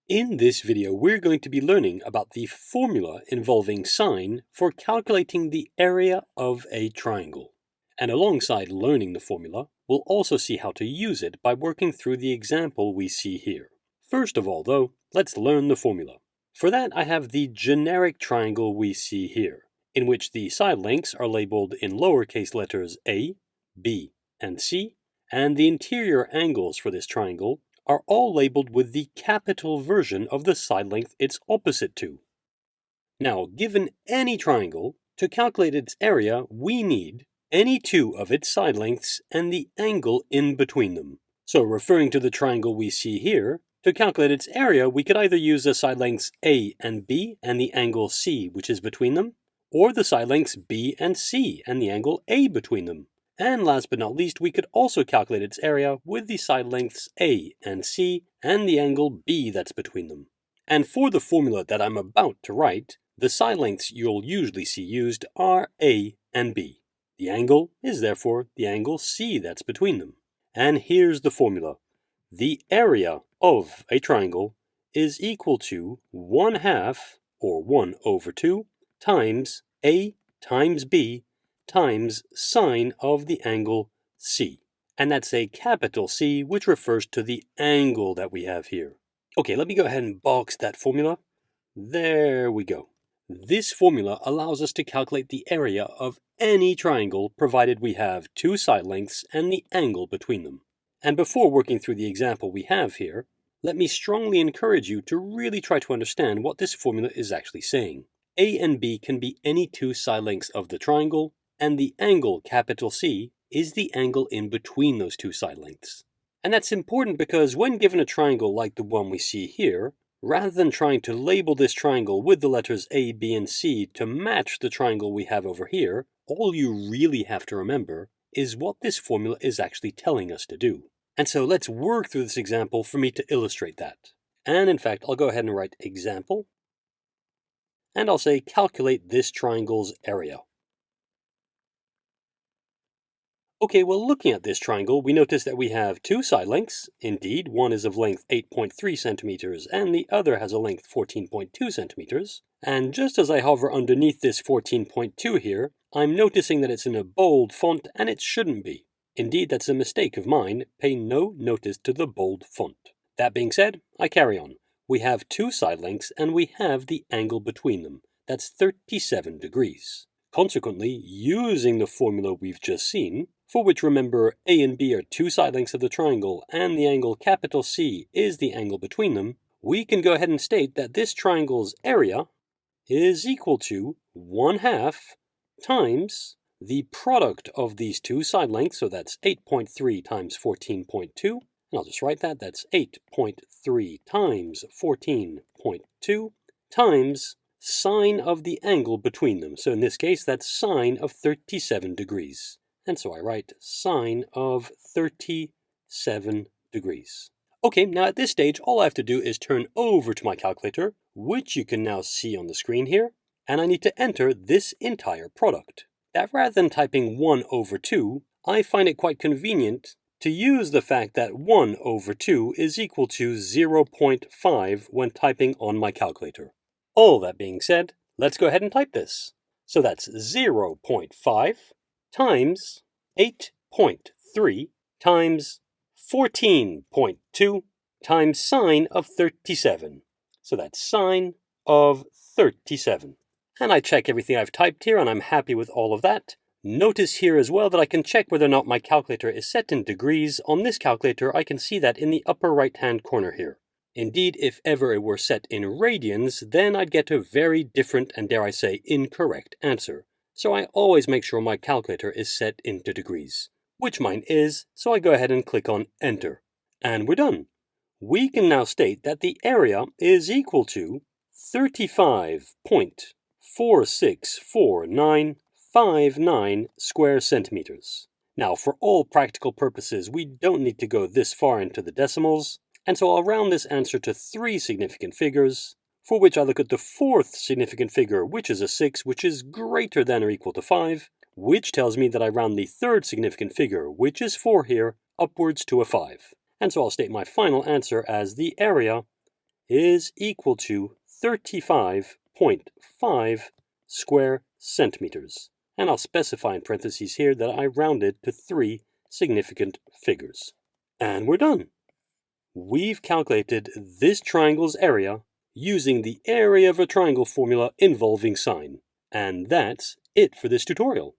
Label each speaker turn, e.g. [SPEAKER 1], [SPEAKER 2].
[SPEAKER 1] In this video, we're going to be learning about the formula involving sine for calculating the area of a triangle. And alongside learning the formula, we'll also see how to use it by working through the example we see here. First of all, though, let's learn the formula. For that, I have the generic triangle we see here, in which the side lengths are labeled in lowercase letters a, b, and c, and the interior angles for this triangle are all labeled with the capital version of the side length it's opposite to. Now, given any triangle, to calculate its area, we need any two of its side lengths and the angle in between them. So referring to the triangle we see here, to calculate its area, we could either use the side lengths A and B and the angle C which is between them, or the side lengths B and C and the angle A between them. And last but not least, we could also calculate its area with the side lengths A and C and the angle B that's between them. And for the formula that I'm about to write, the side lengths you'll usually see used are A and B. The angle is therefore the angle C that's between them. And here's the formula. The area of a triangle is equal to 1/2, or 1/2, times A times B times sine of the angle C. And that's a capital C, which refers to the angle that we have here. Okay, let me go ahead and box that formula. There we go. This formula allows us to calculate the area of any triangle provided we have two side lengths and the angle between them. And before working through the example we have here, let me strongly encourage you to really try to understand what this formula is actually saying. A and B can be any two side lengths of the triangle, and the angle, capital C, is the angle in between those two side lengths. And that's important because when given a triangle like the one we see here, rather than trying to label this triangle with the letters A, B, and C to match the triangle we have over here, all you really have to remember is what this formula is actually telling us to do. And so let's work through this example for me to illustrate that. And in fact, I'll go ahead and write example, and I'll say calculate this triangle's area. Okay, well, looking at this triangle, we notice that we have two side lengths. Indeed, one is of length 8.3 centimeters and the other has a length 14.2 centimeters. And just as I hover underneath this 14.2 here, I'm noticing that it's in a bold font and it shouldn't be. Indeed, that's a mistake of mine. Pay no notice to the bold font. That being said, I carry on. We have two side lengths and we have the angle between them. That's 37 degrees. Consequently, using the formula we've just seen, for which remember A and B are two side lengths of the triangle and the angle capital C is the angle between them, we can go ahead and state that this triangle's area is equal to 1/2 times the product of these two side lengths, so that's 8.3 times 14.2, and I'll just write that, that's 8.3 times 14.2 times sine of the angle between them. So in this case, that's sine of 37 degrees. And so I write sine of 37 degrees. Okay, now at this stage, all I have to do is turn over to my calculator, which you can now see on the screen here, and I need to enter this entire product. That rather than typing 1/2, I find it quite convenient to use the fact that 1/2 is equal to 0.5 when typing on my calculator. All that being said, let's go ahead and type this. So that's 0.5 times 8.3 times 14.2 times sine of 37. So that's sine of 37. And I check everything I've typed here and I'm happy with all of that. Notice here as well that I can check whether or not my calculator is set in degrees. On this calculator, I can see that in the upper right-hand corner here. Indeed, if ever it were set in radians, then I'd get a very different and, dare I say, incorrect answer. So I always make sure my calculator is set into degrees, which mine is, so I go ahead and click on Enter. And we're done. We can now state that the area is equal to 35.464959 square centimeters. Now, for all practical purposes, we don't need to go this far into the decimals, and so I'll round this answer to 3 significant figures, for which I look at the fourth significant figure, which is a 6, which is greater than or equal to 5, which tells me that I round the third significant figure, which is 4 here, upwards to a 5. And so I'll state my final answer as the area is equal to 35.5 square centimeters. And I'll specify in parentheses here that I rounded to 3 significant figures. And we're done. We've calculated this triangle's area using the area of a triangle formula involving sine. And that's it for this tutorial.